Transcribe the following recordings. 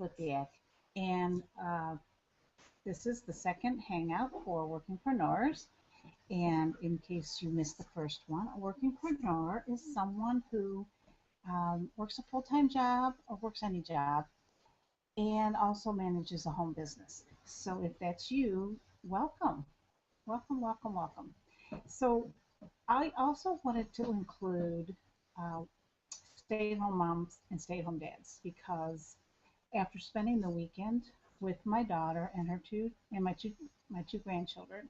Lippiak, and this is the second hangout for Workingpreneurs. And in case you missed the first one, a workingpreneur is someone who works a full-time job or works any job and also manages a home business. So if that's you, welcome, welcome, welcome, welcome. So I also wanted to include uh, stay-at-home moms and stay-at-home dads because after spending the weekend with my daughter and her two and my two grandchildren,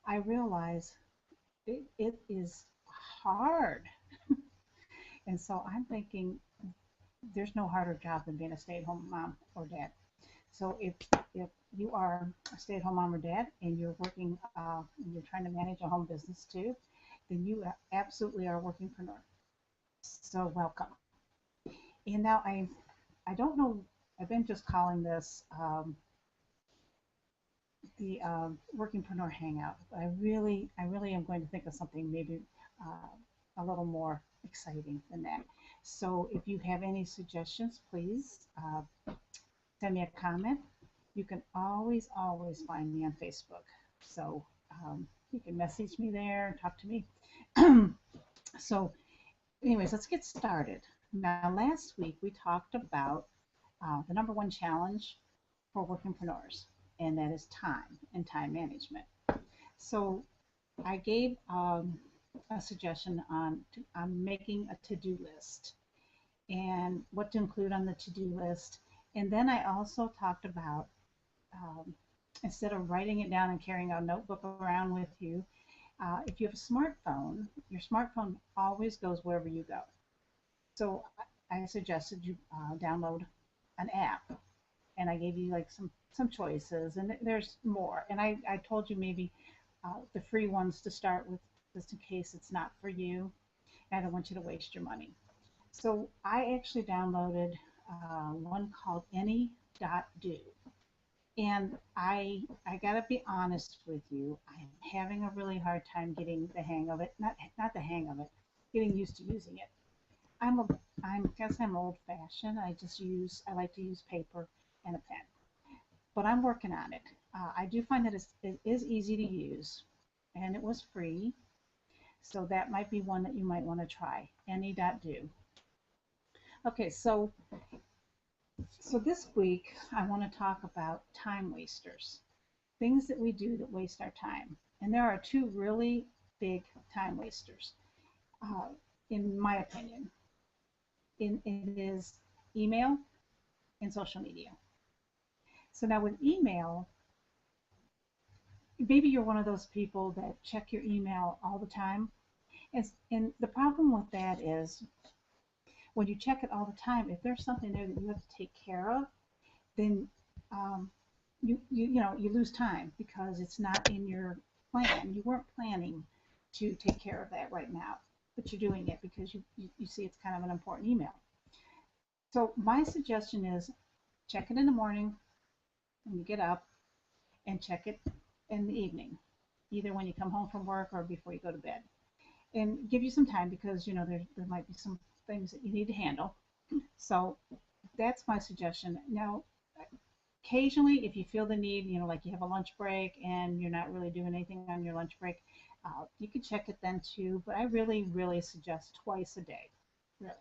I realize it is hard. And so I'm thinking there's no harder job than being a stay-at-home mom or dad. So if you are a stay-at-home mom or dad and you're working and you're trying to manage a home business too, then you absolutely are a workingpreneur. So welcome. And now I don't know. I've been just calling this the workingpreneur hangout. I really am going to think of something maybe a little more exciting than that. So if you have any suggestions, please send me a comment. You can always find me on Facebook. So you can message me there, talk to me. So anyways, let's get started. Now, last week we talked about the number one challenge for workingpreneurs, and that is time and time management. So I gave a suggestion on making a to-do list and what to include on the to-do list. And then I also talked about instead of writing it down and carrying a notebook around with you, if you have a smartphone, your smartphone always goes wherever you go. So I suggested you download an app, and I gave you like some choices, and there's more. And I told you maybe the free ones to start with, just in case it's not for you. I don't want you to waste your money. So I actually downloaded one called Any.do. And I gotta be honest with you, I am having a really hard time getting the hang of it. Not the hang of it, getting used to using it. I'm a I guess I'm old fashioned. I like to use paper and a pen. But I'm working on it. I do find that it is easy to use, and it was free. So that might be one that you might want to try. Any.do. Okay, so this week I want to talk about time wasters, things that we do that waste our time. And there are two really big time wasters, uh, in my opinion. It is email and social media. So now with email, maybe you're one of those people that check your email all the time. And the problem with that is when you check it all the time, if there's something there that you have to take care of, then um, you lose time because it's not in your plan. You weren't planning to take care of that right now, but you're doing it because you see it's kind of an important email. So my suggestion is check it in the morning when you get up and check it in the evening, either when you come home from work or before you go to bed. And give you some time because there might be some things that you need to handle. So that's my suggestion. Now, occasionally, if you feel the need, like you have a lunch break and you're not really doing anything on your lunch break, you can check it then too. But I really suggest twice a day. Really,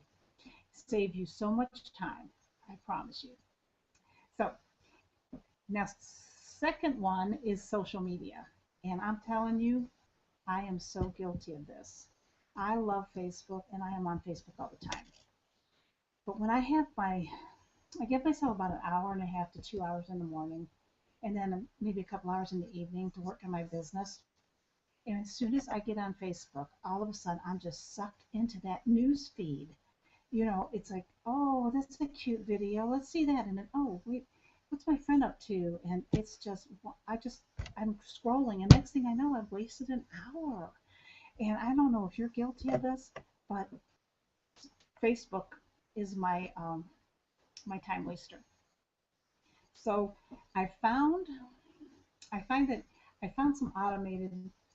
save you so much time. I promise you. So now, second one is social media, and I'm telling you, I am so guilty of this. I love Facebook, and I am on Facebook all the time. But when I give myself about an hour and a half to 2 hours in the morning, and then maybe a couple hours in the evening to work on my business. And as soon as I get on Facebook, all of a sudden I'm just sucked into that news feed. It's like, oh, that's a cute video. Let's see that. And then, oh, wait, what's my friend up to? And it's just, I'm scrolling, and next thing I know, I've wasted an hour. And I don't know if you're guilty of this, but Facebook is my time waster. So I found I find that I found some automated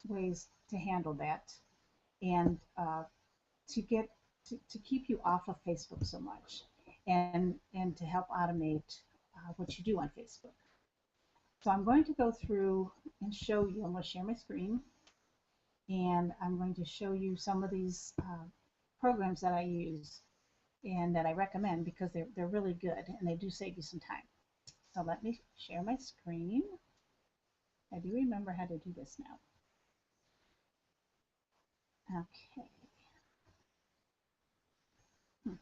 ways to handle that and to get to keep you off of Facebook so much. and to help automate what you do on Facebook. So I'm going to go through and show you. I'm going to share my screen, and I'm going to show you some of these programs that I use and that I recommend because they're really good and they do save you some time. So let me share my screen. I do remember how to do this now. Okay. Hmm.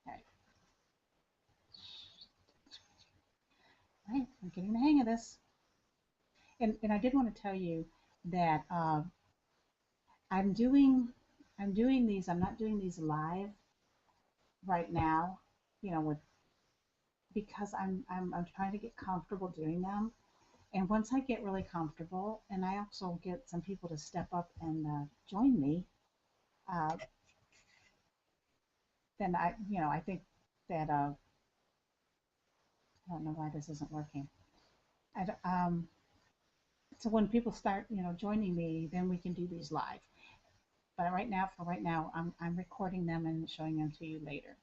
All right. All right, I'm getting the hang of this. And I did want to tell you that I'm doing I'm doing these. I'm not doing these live right now. With because I'm trying to get comfortable doing them. And once I get really comfortable, and I also get some people to step up and join me, uh, then I think that I don't know why this isn't working. I don't- so when people start, joining me, then we can do these live. But right now, I'm recording them and showing them to you later.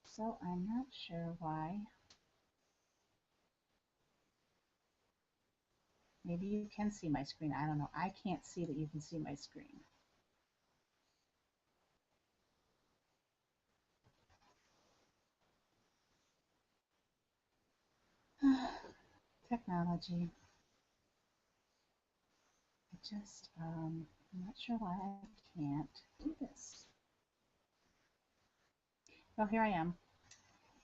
So I'm not sure why. Maybe you can see my screen. I don't know. I can't see that you can see my screen. Technology. I'm not sure why I can't do this. Well, here I am.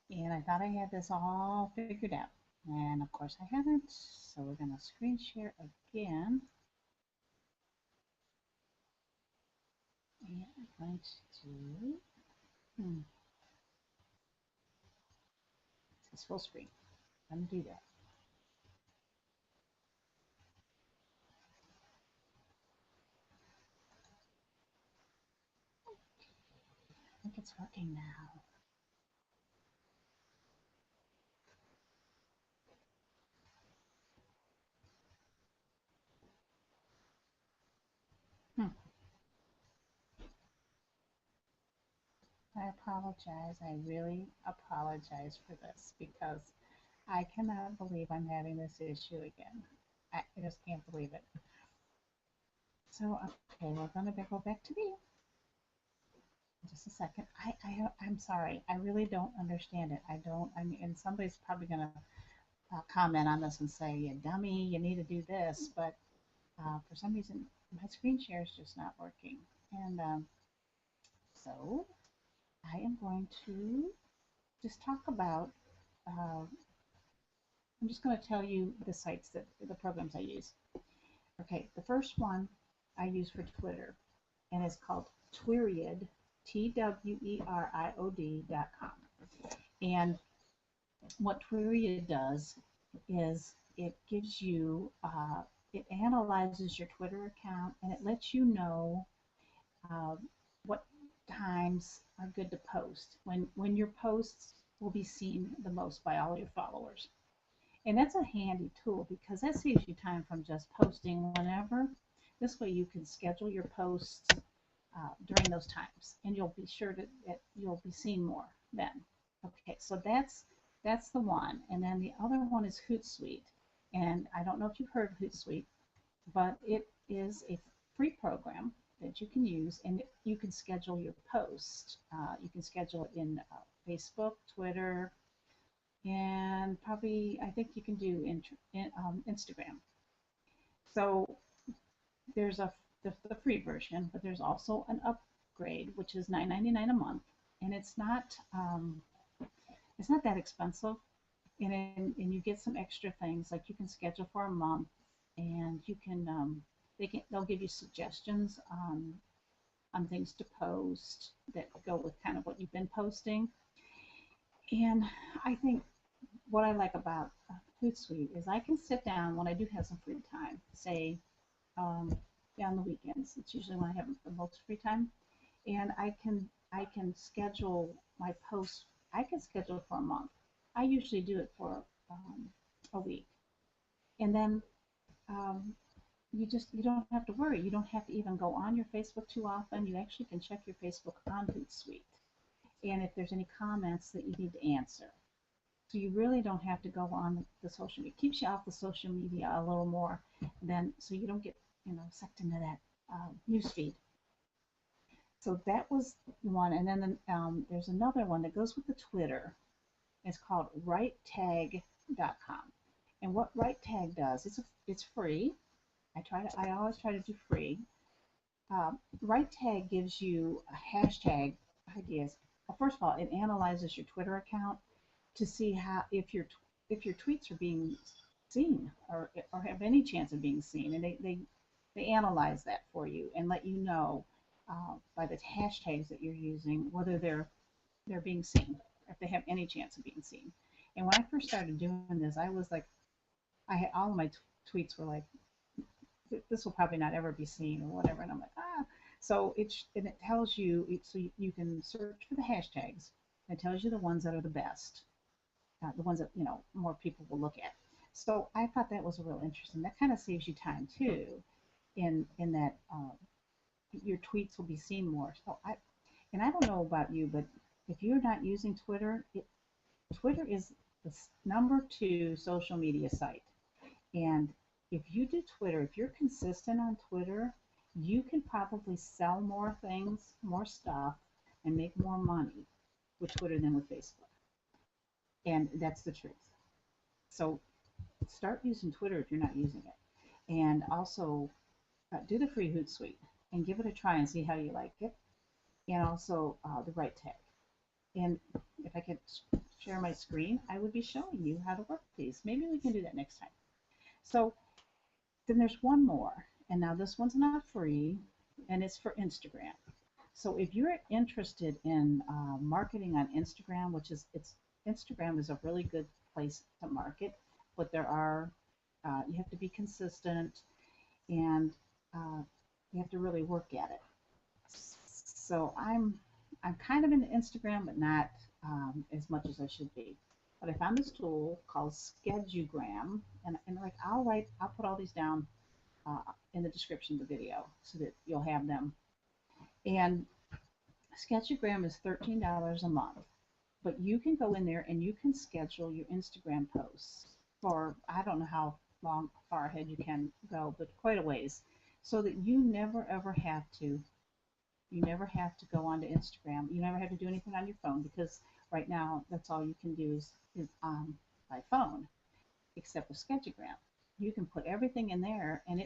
And I thought I had this all figured out. And of course I haven't. So we're going to screen share again. And I'm going to do, it's full screen. I'm going to do that. I think it's working now. Hmm. I apologize. I really apologize for this because I cannot believe I'm having this issue again. I just can't believe it. So, okay, we're going to go back to me. Just a second. I'm sorry. I really don't understand it. I don't. I mean, and somebody's probably going to comment on this and say, "You dummy, you need to do this." But for some reason, my screen share is just not working. And so I am going to just talk about. Uh, I'm just going to tell you the sites that the programs I use. Okay, the first one I use for Twitter, and it's called Tweriod, TWERIOD.com. And what Twilio does is it analyzes your Twitter account and it lets you know uh, what times are good to post, when your posts will be seen the most by all your followers. And that's a handy tool because that saves you time from just posting whenever. This way you can schedule your posts during those times, and you'll be sure that you'll be seen more then. Okay, so that's the one, and then the other one is Hootsuite, and I don't know if you've heard of Hootsuite, but it is a free program that you can use, and you can schedule your post. You can schedule it in Facebook, Twitter, and probably I think you can do Instagram. So there's the free version, but there's also an upgrade, which is $9.99 a month, and it's not that expensive, and you get some extra things like you can schedule for a month, and you can they'll give you suggestions on things to post that go with kind of what you've been posting. And I think what I like about Hootsuite is I can sit down when I do have some free time, say um, yeah, on the weekends. It's usually when I have the most free time, and I can schedule my posts. I can schedule for a month. I usually do it for a week, and then um, you don't have to worry. You don't have to even go on your Facebook too often. You actually can check your Facebook on Hootsuite, and if there's any comments that you need to answer. So you really don't have to go on the social media. It keeps you off the social media a little more than so you don't get sucked into that news feed. So that was one, and then there's another one that goes with the Twitter. It's called WriteTag.com. And what WriteTag does, it's free. I always try to do free. WriteTag gives you a hashtag ideas. Well, first of all, it analyzes your Twitter account to see how if your tweets are being seen or have any chance of being seen, and they analyze that for you and let you know by the hashtags that you're using whether they're being seen, if they have any chance of being seen. And when I first started doing this, I was like, I had all of my tweets were like, this will probably not ever be seen or whatever, and I'm like, ah. So it tells you, so you can search for the hashtags. It tells you the ones that are the best, the ones that more people will look at. So I thought that was real interesting. That kind of saves you time too, in that your tweets will be seen more. And I don't know about you, but if you're not using Twitter, Twitter is the number 2 social media site. And if you do Twitter, if you're consistent on Twitter, you can probably sell more things, more stuff, and make more money with Twitter than with Facebook. And that's the truth. So start using Twitter if you're not using it. And also do the free Hootsuite and give it a try and see how you like it. And also the right tag. And if I could share my screen, I would be showing you how to work these. Maybe we can do that next time. So then there's one more. And now this one's not free, and it's for Instagram. So if you're interested in marketing on Instagram, Instagram is a really good place to market, but you have to be consistent, and you have to really work at it. So I'm kind of into Instagram, but not as much as I should be. But I found this tool called Schedugram, and like I'll put all these down uh, in the description of the video so that you'll have them. And Schedugram is $13 a month, but you can go in there and you can schedule your Instagram posts for I don't know how far ahead you can go, but quite a ways, so that you never have to go onto Instagram. You never have to do anything on your phone because right now that's all you can do is by phone, except with Schedugram. You can put everything in there and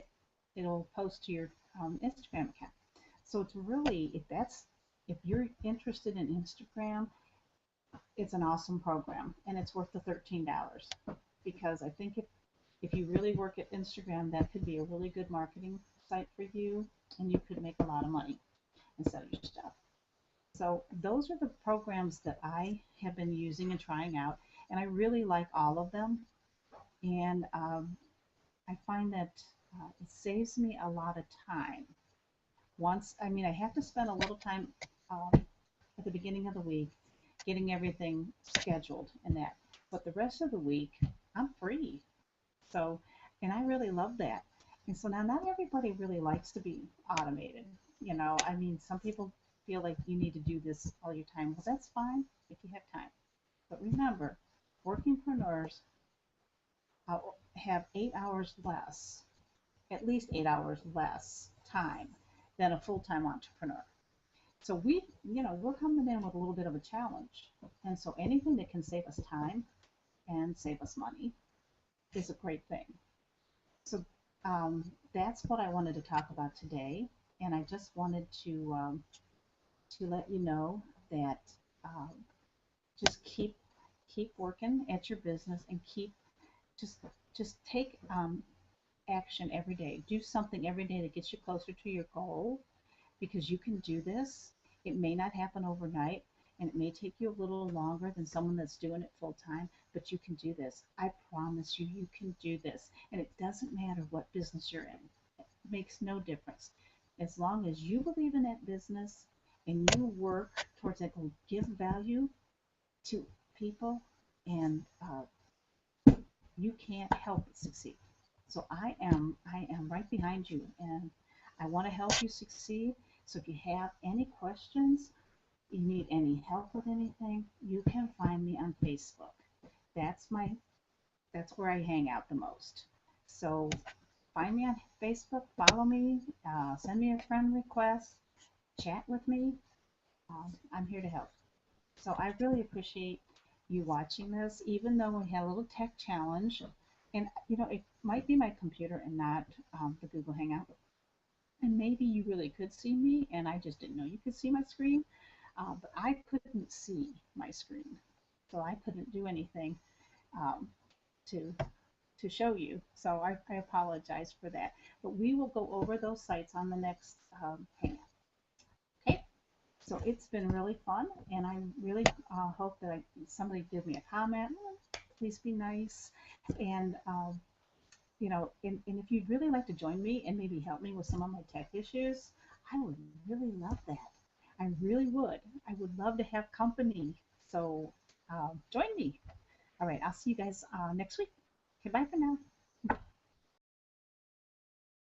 it'll post to your Instagram account. So it's really if you're interested in Instagram, it's an awesome program and it's worth the $13 because I think if you really work at Instagram, that could be a really good marketing site for you and you could make a lot of money and sell your stuff. So those are the programs that I have been using and trying out, and I really like all of them. And I find that it saves me a lot of time. I mean, I have to spend a little time um, at the beginning of the week getting everything scheduled and that, but the rest of the week I'm free. So, and I really love that. And so now not everybody really likes to be automated. I mean, some people feel like you need to do this all your time. Well, that's fine if you have time. But remember, workingpreneurs have 8 hours less, at least 8 hours less time than a full-time entrepreneur. So we're coming in with a little bit of a challenge. And so anything that can save us time and save us money is a great thing. So that's what I wanted to talk about today. And I just wanted to let you know that um, just keep working at your business and just just take action every day. Do something every day that gets you closer to your goal because you can do this. It may not happen overnight and it may take you a little longer than someone that's doing it full time, but you can do this. I promise you, you can do this. And it doesn't matter what business you're in. It makes no difference. As long as you believe in that business and you work towards that goal, give value to people, and you can't help but succeed. So I am right behind you, and I want to help you succeed. So if you have any questions, you need any help with anything, you can find me on Facebook. That's my that's where I hang out the most. So find me on Facebook, follow me, send me a friend request, chat with me. I'm here to help. So I really appreciate you watching this, even though we had a little tech challenge. And it might be my computer and not the Google Hangout. And maybe you really could see me, and I just didn't know you could see my screen. But I couldn't see my screen, so I couldn't do anything um, to to show you. So I apologize for that. But we will go over those sites on the next Hangout. Okay. So it's been really fun, and I really hope that somebody give me a comment. Please be nice, and and if you'd really like to join me and maybe help me with some of my tech issues, I would really love that. I really would. I would love to have company. So join me. All right, I'll see you guys next week. Goodbye for now.